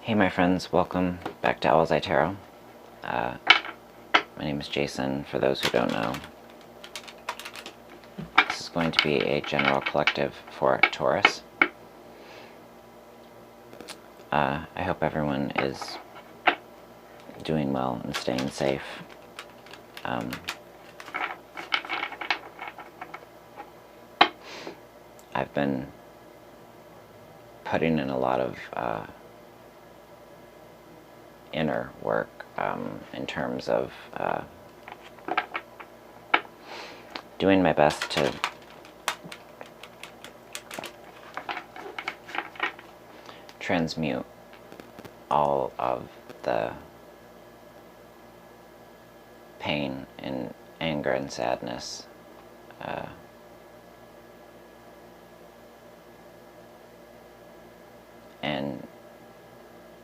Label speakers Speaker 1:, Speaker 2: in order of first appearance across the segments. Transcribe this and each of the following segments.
Speaker 1: Hey my friends, welcome back to Owlets Tarot. My name is Jason, for those who don't know. This is going to be a general collective for Taurus. I hope everyone is doing well and staying safe. I've been putting in a lot of inner work in terms of doing my best to transmute all of the pain and anger and sadness and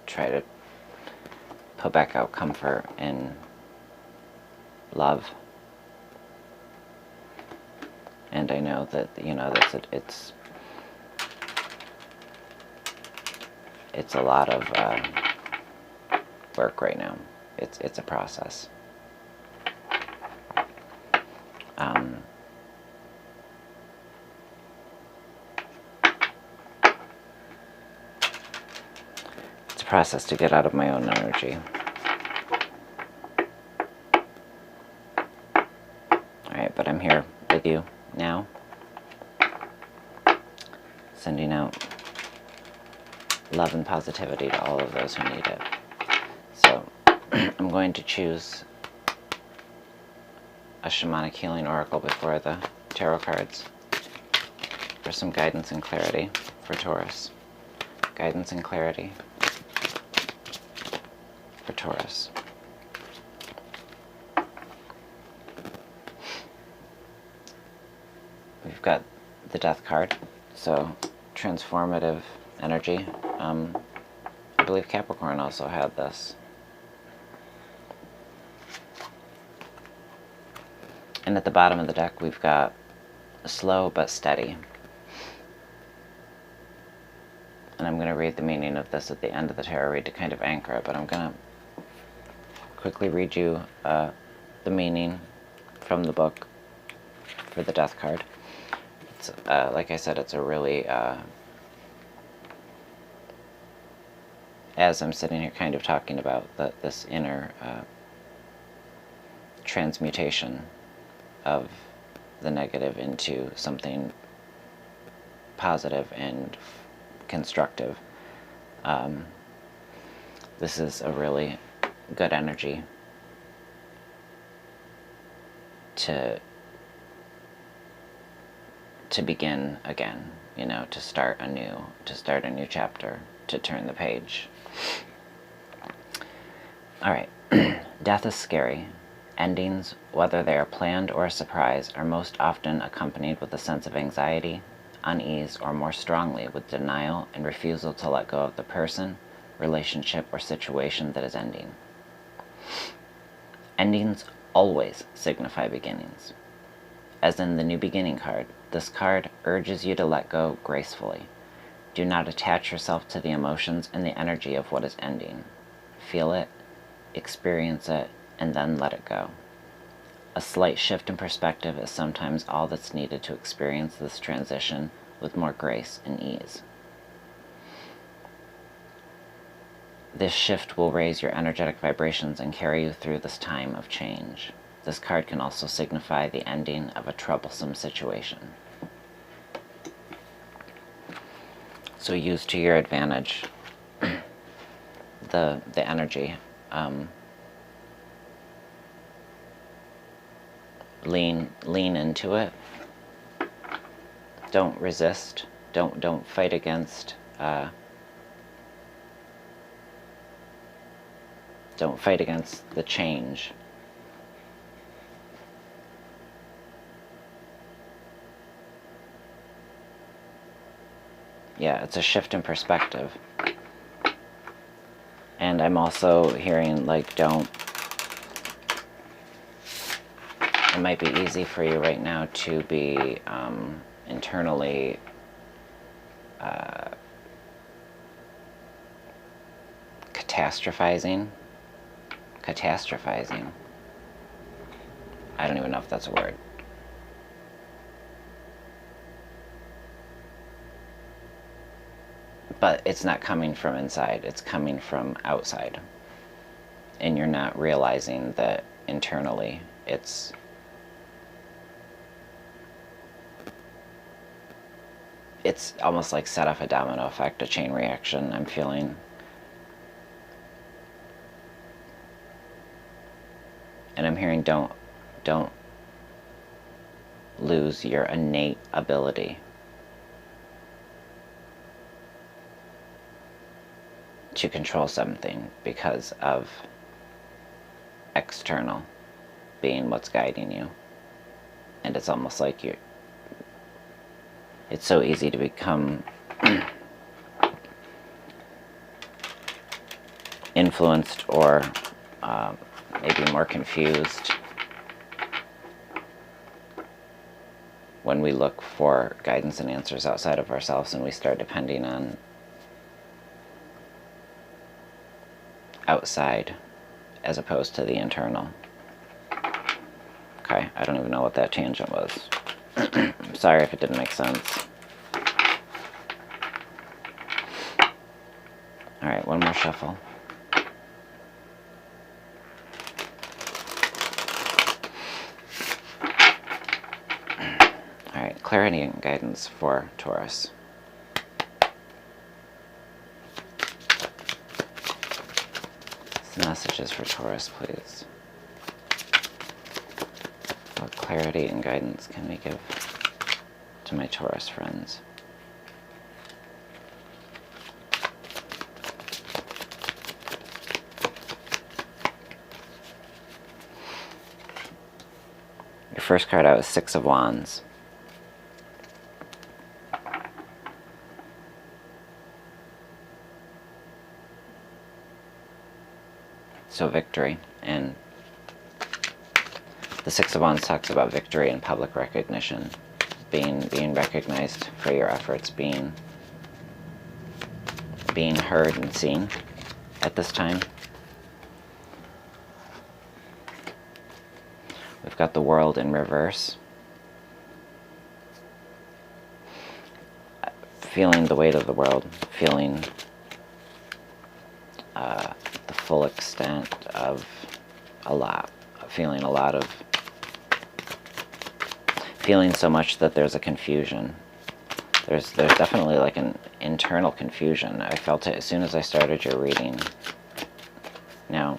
Speaker 1: try to put back out comfort and love. And I know that, it's a lot of work right now. It's a process. It's a process to get out of my own energy. Alright, but I'm here with you now, sending out love and positivity to all of those who need it. So, I'm going to choose a shamanic healing oracle before the tarot cards for some guidance and clarity for Taurus. Guidance and clarity for Taurus. We've got the Death card, so transformative energy. I believe Capricorn also had this. And at the bottom of the deck we've got slow but steady. And I'm going to read the meaning of this at the end of the tarot read to kind of anchor it, but I'm going to quickly read you the meaning from the book for the Death card. It's, like I said, it's a really, as I'm sitting here kind of talking about this inner transmutation of the negative into something positive and constructive. This is a really good energy to begin again, to start a new chapter, to turn the page. Alright, death is scary. Endings, whether they are planned or a surprise, are most often accompanied with a sense of anxiety, unease, or more strongly with denial and refusal to let go of the person, relationship, or situation that is ending. Endings always signify beginnings. As in the New Beginning card, this card urges you to let go gracefully. Do not attach yourself to the emotions and the energy of what is ending. Feel it, experience it, and then let it go. A slight shift in perspective is sometimes all that's needed to experience this transition with more grace and ease. This shift will raise your energetic vibrations and carry you through this time of change. This card can also signify the ending of a troublesome situation. So use to your advantage the energy. Lean into it. Don't resist. Don't fight against. Don't fight against the change. Yeah, it's a shift in perspective. And I'm also hearing, it might be easy for you right now to be internally catastrophizing. I don't even know if that's a word. But it's not coming from inside, it's coming from outside. And you're not realizing that internally it's almost like set off a domino effect, a chain reaction, I'm feeling. And I'm hearing don't lose your innate ability to control something because of external being what's guiding you. And it's almost like it's so easy to become influenced or maybe more confused when we look for guidance and answers outside of ourselves, and we start depending on outside as opposed to the internal. Okay, I don't even know what that tangent was. I'm sorry if it didn't make sense. Alright, one more shuffle. Alright, clarity and guidance for Taurus. Messages for Taurus, please. What clarity and guidance can we give to my Taurus friends? Your first card out is Six of Wands. So victory, and the Six of Wands talks about victory and public recognition, being recognized for your efforts, being heard and seen at this time. We've got the World in reverse. Feeling the weight of the world, feeling the full extent of a lot, feeling so much that there's a confusion. There's definitely like an internal confusion. I felt it as soon as I started your reading. Now,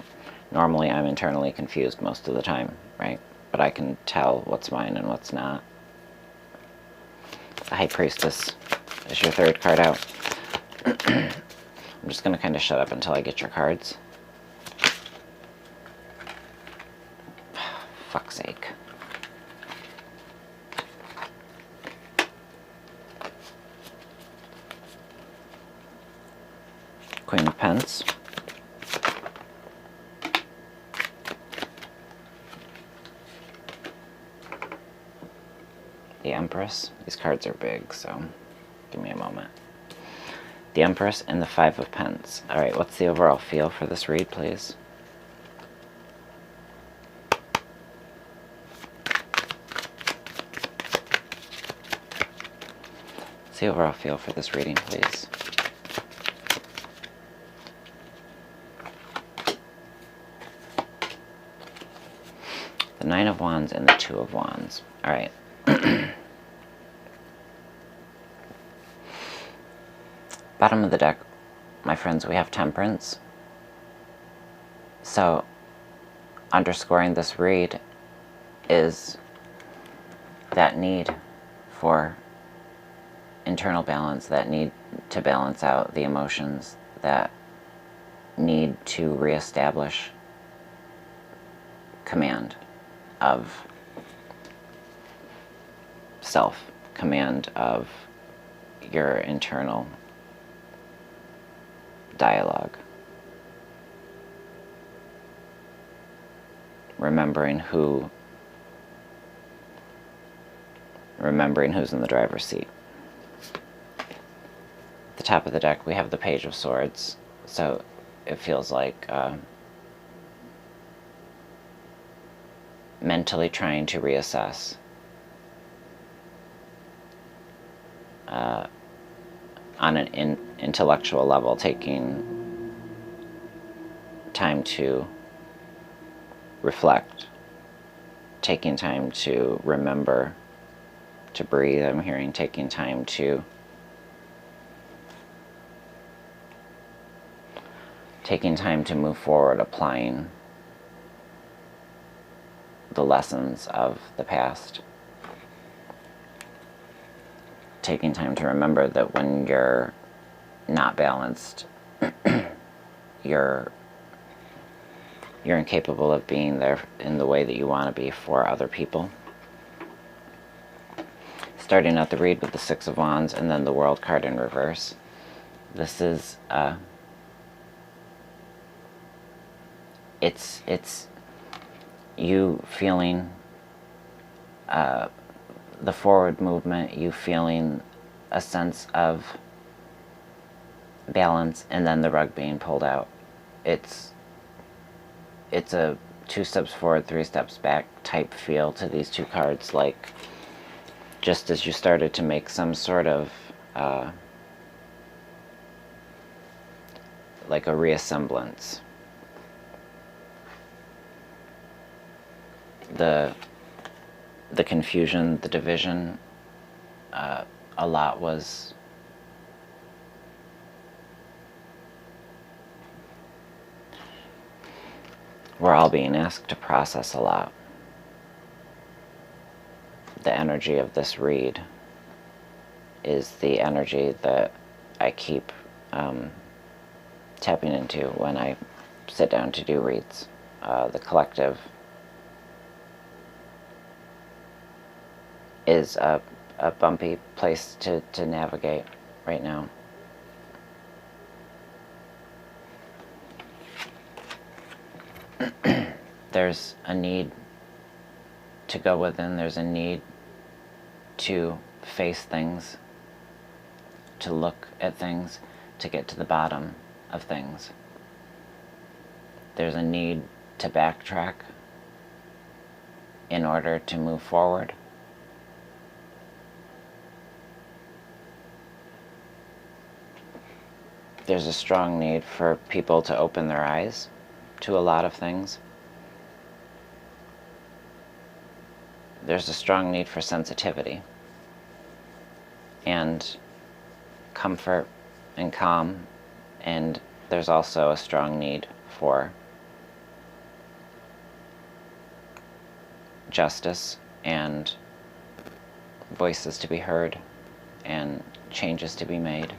Speaker 1: normally I'm internally confused most of the time, right? But I can tell what's mine and what's not. The High Priestess is your third card out. I'm just going to kind of shut up until I get your cards. Fuck's sake. Queen of Pence. The Empress. These cards are big, so give me a moment. The Empress and the Five of Pence. Alright, what's the overall feel for this read, please? What's the overall feel for this reading, please? The Nine of Wands and the Two of Wands. Alright. Bottom of the deck, my friends, we have Temperance. So, underscoring this read is that need for internal balance, that need to balance out the emotions, that need to reestablish command of self, command of your internal dialogue. Remembering who's in the driver's seat. At the top of the deck we have the Page of Swords. So it feels like mentally trying to reassess, on an intellectual level, taking time to reflect, taking time to remember to breathe. I'm hearing taking time to move forward, applying the lessons of the past. Taking time to remember that when you're not balanced, you're incapable of being there in the way that you want to be for other people. Starting out the read with the Six of Wands and then the World card in reverse. This is it's you feeling the forward movement, you feeling a sense of balance, and then the rug being pulled out. It's a 2 steps forward, 3 steps back type feel to these two cards, like just as you started to make some sort of like a reassemblance. The confusion, the division, a lot was we're all being asked to process a lot. The energy of this read is the energy that I keep tapping into when I sit down to do reads. The collective is a bumpy place to navigate right now. There's a need to go within, there's a need to face things, to look at things, to get to the bottom of things. There's a need to backtrack in order to move forward. There's a strong need for people to open their eyes to a lot of things. There's a strong need for sensitivity and comfort and calm, and there's also a strong need for justice and voices to be heard and changes to be made.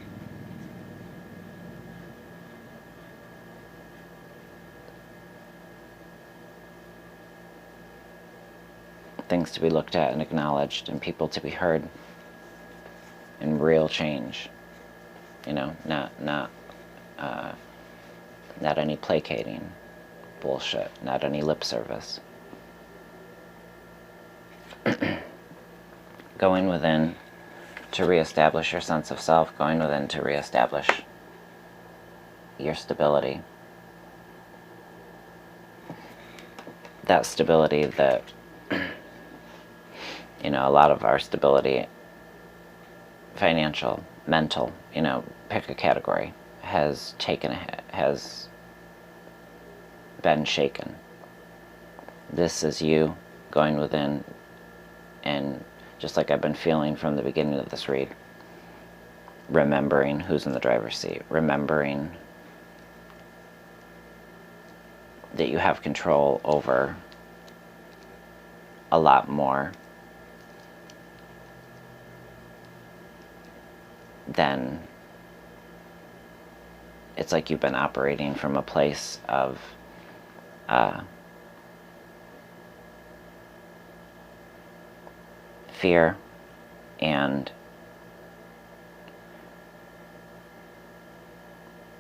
Speaker 1: Things to be looked at and acknowledged, and people to be heard, and real change. You know, not any placating bullshit, not any lip service. Going within to reestablish your sense of self, going within to reestablish your stability. That stability that, you know, a lot of our stability, financial, mental, you know, pick a category, has been shaken. This is you going within, and just like I've been feeling from the beginning of this read, remembering who's in the driver's seat, remembering that you have control over a lot more than, it's like you've been operating from a place of fear, and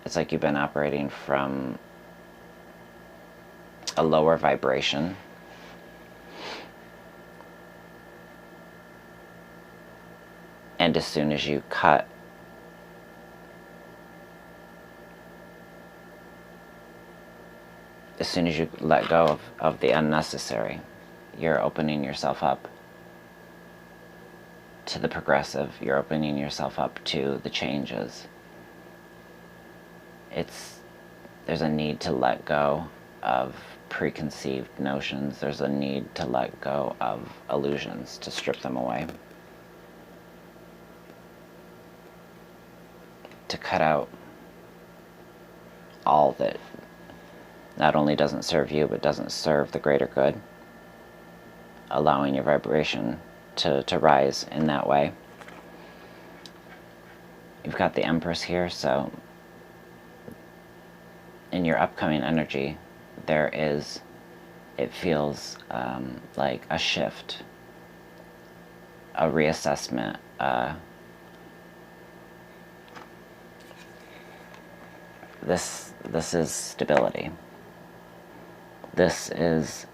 Speaker 1: it's like you've been operating from a lower vibration. And as soon as you cut as soon as you let go of the unnecessary, you're opening yourself up to the progressive. You're opening yourself up to the changes. There's a need to let go of preconceived notions. There's a need to let go of illusions, to strip them away. To cut out all that not only doesn't serve you, but doesn't serve the greater good. Allowing your vibration to rise in that way. You've got the Empress here, so in your upcoming energy, it feels like a shift, a reassessment, this is stability. This is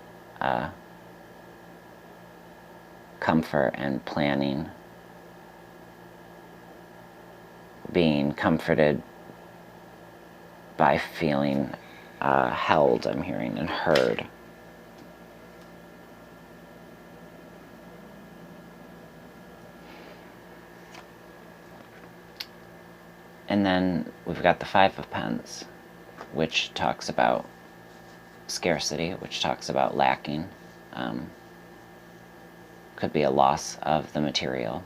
Speaker 1: comfort and planning, being comforted by feeling held, I'm hearing, and heard. And then we've got the Five of Pens, which talks about scarcity, which talks about lacking. Could be a loss of the material.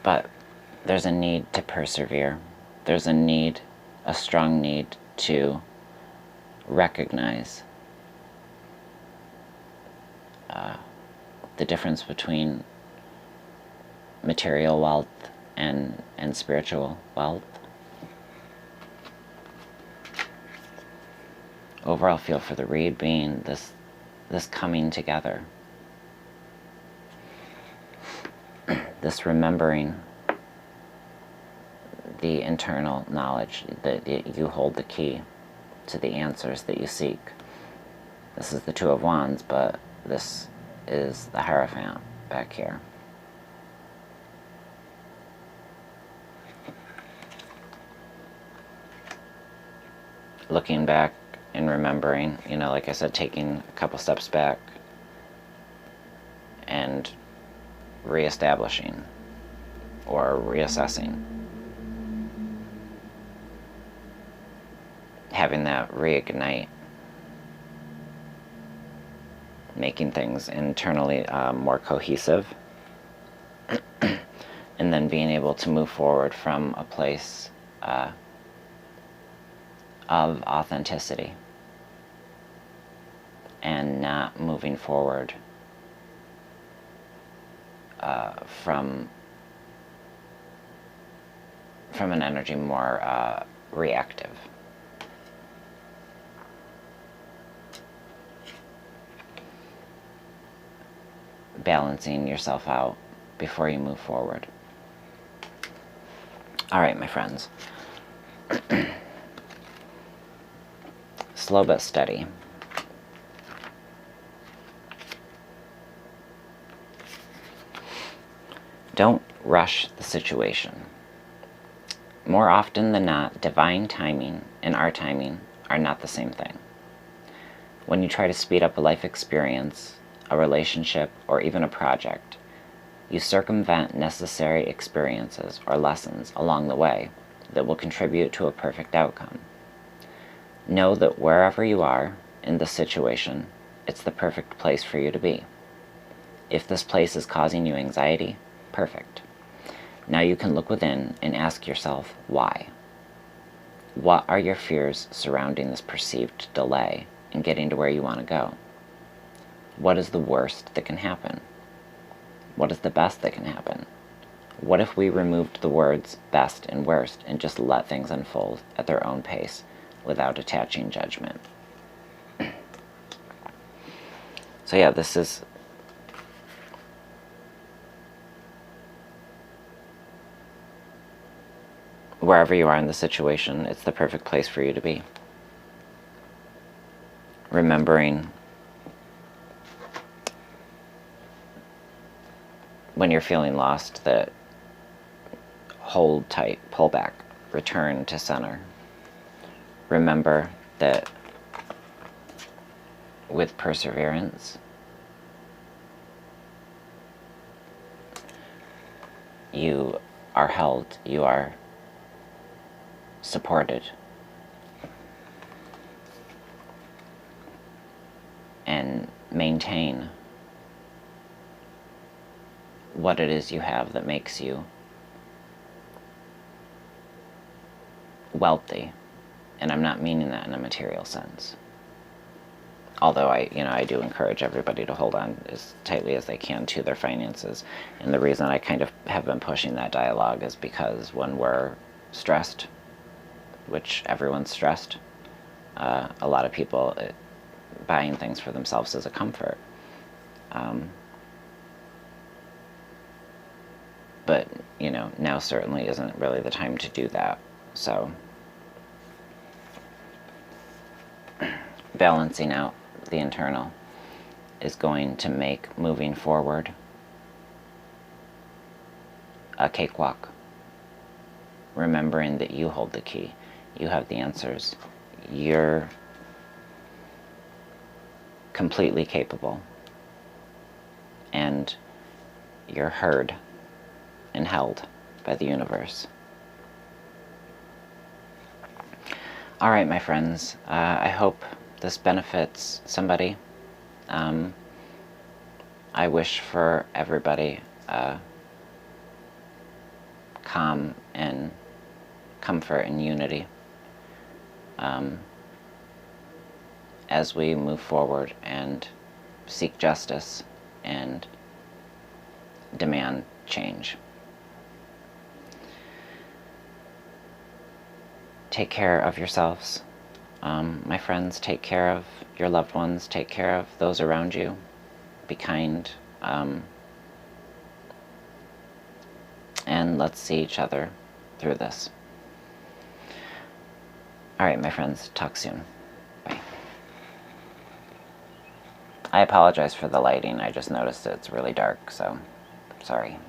Speaker 1: But there's a need to persevere. There's a strong need to recognize the difference between material wealth and spiritual wealth. Overall feel for the read being this coming together. This remembering the internal knowledge that you hold the key to the answers that you seek. This is the Two of Wands, but this is the Hierophant back here. Looking back and remembering, like I said, taking a couple steps back and reestablishing or reassessing. Having that reignite. Making things internally more cohesive. And then being able to move forward from a place of authenticity. And not moving forward from an energy more reactive. Balancing yourself out before you move forward. All right, my friends. Slow but steady. Don't rush the situation. More often than not, divine timing and our timing are not the same thing. When you try to speed up a life experience, a relationship, or even a project, you circumvent necessary experiences or lessons along the way that will contribute to a perfect outcome. Know that wherever you are in the situation, it's the perfect place for you to be. If this place is causing you anxiety, perfect. Now you can look within and ask yourself why. What are your fears surrounding this perceived delay in getting to where you want to go? What is the worst that can happen? What is the best that can happen? What if we removed the words best and worst and just let things unfold at their own pace without attaching judgment? So yeah, this is wherever you are in the situation, it's the perfect place for you to be. Remembering when you're feeling lost that hold tight, pull back, return to center. Remember that with perseverance, you are held, you are supported, and maintain what it is you have that makes you wealthy. And I'm not meaning that in a material sense. Although I do encourage everybody to hold on as tightly as they can to their finances. And the reason I kind of have been pushing that dialogue is because when we're stressed, which everyone's stressed, a lot of people, buying things for themselves is a comfort. But, now certainly isn't really the time to do that. So, balancing out the internal is going to make moving forward a cakewalk. Remembering that you hold the key. You have the answers. You're completely capable. And you're heard and held by the universe. All right, my friends, I hope this benefits somebody. I wish for everybody calm and comfort and unity as we move forward and seek justice and demand change. Take care of yourselves. My friends, take care of your loved ones. Take care of those around you. Be kind. And let's see each other through this. All right, my friends, talk soon. Bye. I apologize for the lighting. I just noticed it's really dark, so sorry.